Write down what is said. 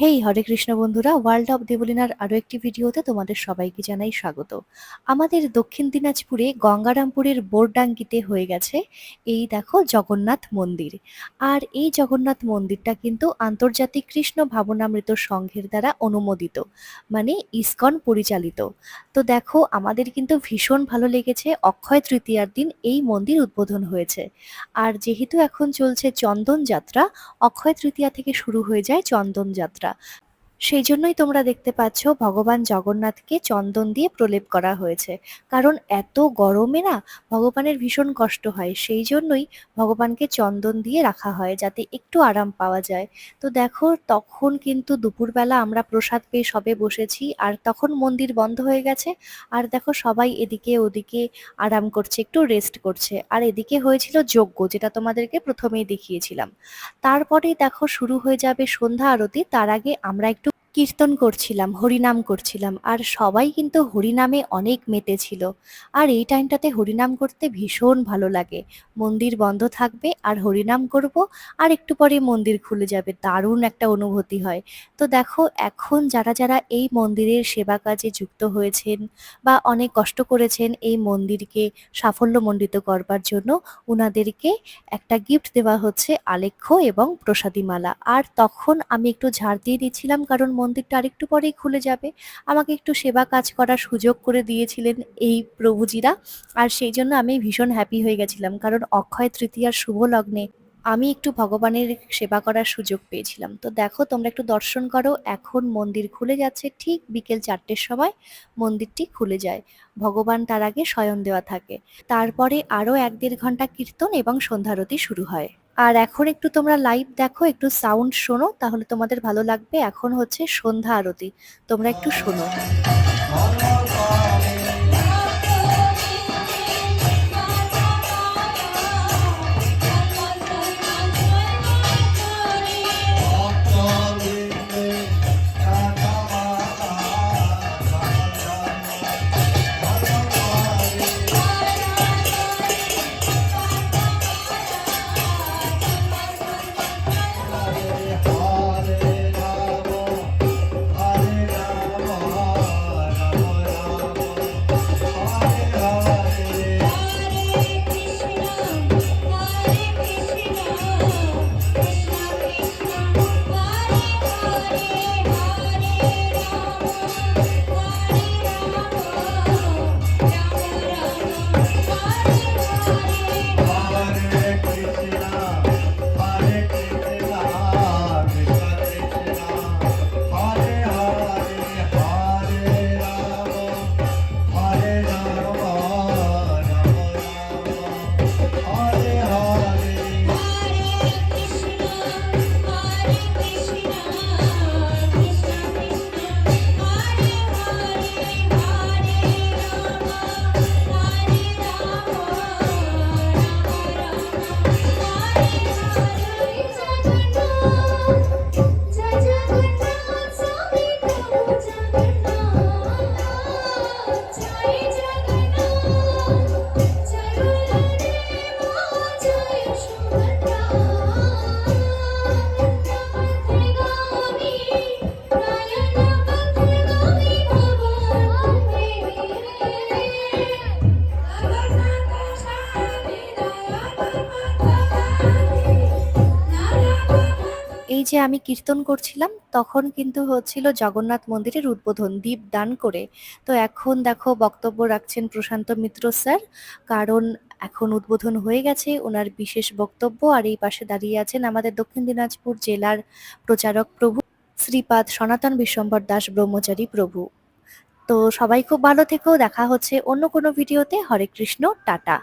হেই হরে কৃষ্ণ বন্ধুরা, world of দেবলীনার আরো একটি ভিডিওতে তোমাদের সবাইকে জানাই স্বাগত। আমাদের দক্ষিণ দিনাজপুরে গঙ্গারামপুরের বোরডাঙ্গিতে হয়ে গেছে এই দেখো জগন্নাথ মন্দির। আর এই জগন্নাথ মন্দিরটা কিন্তু আন্তর্জাতিক কৃষ্ণ ভাবনামৃত সংঘের দ্বারা অনুমোদিত, মানে ইসকন পরিচালিত। তো দেখো আমাদের কিন্তু ভীষণ ভালো লেগেছে। অক্ষয় তৃতীয়ার দিন এই মন্দির উদ্বোধন হয়েছে। আর যেহেতু এখন চলছে চন্দন যাত্রা, অক্ষয় তৃতীয়া থেকে শুরু হয়ে যায় চন্দন যাত্রা। সেই জন্যই তোমরা দেখতে পাচ্ছ ভগবান জগন্নাথকে চন্দন দিয়ে প্রলেপ করা হয়েছে। কারণ এত গরমে না ভগবানের ভীষণ কষ্ট হয়, সেই জন্যই ভগবানকে চন্দন দিয়ে রাখা হয় যাতে একটু আরাম পাওয়া যায়। তো দেখো তখন কিন্তু দুপুরবেলা আমরা প্রসাদ পেয়ে সবে বসেছি, আর তখন মন্দির বন্ধ হয়ে গেছে। আর দেখো সবাই এদিকে ওদিকে আরাম করছে, একটু রেস্ট করছে। আর এদিকে হয়েছিল যজ্ঞ, যেটা তোমাদেরকে প্রথমেই দেখিয়েছিলাম। তারপরেই দেখো শুরু হয়ে যাবে সন্ধ্যা আরতি। তার আগে আমরা একটু কীর্তন করছিলাম, হরিনাম করছিলাম, আর সবাই কিন্তু হরিনামে অনেক মেতেছিল। আর এই টাইমটাতে হরিনাম করতে ভীষণ ভালো লাগে। মন্দির বন্ধ থাকবে আর হরিনাম করব, আর একটু পরে মন্দির খুলে যাবে, দারুণ একটা অনুভূতি হয়। তো দেখো এখন যারা যারা এই মন্দিরের সেবা কাজে যুক্ত হয়েছেন বা অনেক কষ্ট করেছেন এই মন্দিরকে সাফল্যমণ্ডিত করবার জন্য, উনাদেরকে একটা গিফট দেওয়া হচ্ছে, আলেখ্য এবং প্রসাদী মালা। আর তখন আমি একটু ঝাড় দিয়ে দিচ্ছিলাম, কারণ মন্দিরটা আরেকটু পরেই খুলে যাবে। আমাকে একটু সেবা কাজ করার সুযোগ করে দিয়েছিলেন এই প্রভুজিরা। আর সেই জন্য আমি ভীষণ হ্যাপি হয়ে গেছিলাম, কারণ অক্ষয় তৃতীয়ার শুভ লগ্নে আমি একটু ভগবানের সেবা করার সুযোগ পেয়েছিলাম। তো দেখো তোমরা একটু দর্শন করো, এখন মন্দির খুলে যাচ্ছে। ঠিক বিকেল 4টের সময় মন্দিরটি খুলে যায়। ভগবান তার আগে শয়ন দেওয়া থাকে। তারপরে আরো 1-1.5 ঘন্টা কীর্তন এবং সন্ধ্যারতি শুরু হয়। আর এখন একটু তোমরা লাইভ দেখো, একটু সাউন্ড শোনো, তাহলে তোমাদের ভালো লাগবে। এখন হচ্ছে সন্ধ্যা আরতি, তোমরা একটু শোনো। এই যে আমি কীর্তন করছিলাম, তখন কিন্তু হচ্ছিল জগন্নাথ মন্দিরের উদ্বোধন দীপদান করে। তো এখন দেখো বক্তব্য রাখছেন প্রশান্ত মিত্র স্যার, কারণ এখন উদ্বোধন হয়ে গেছে ওনার বিশেষ বক্তব্য। আর এই পাশে দাঁড়িয়ে আছেন আমাদের দক্ষিণ দিনাজপুর জেলার প্রচারক প্রভু শ্রীপাদ সনাতন বিশ্বম্বর দাস ব্রহ্মচারী প্রভু। তো সবাই খুব ভালো থেকো, দেখা হচ্ছে অন্য কোনো ভিডিওতে। হরে কৃষ্ণ, টাটা।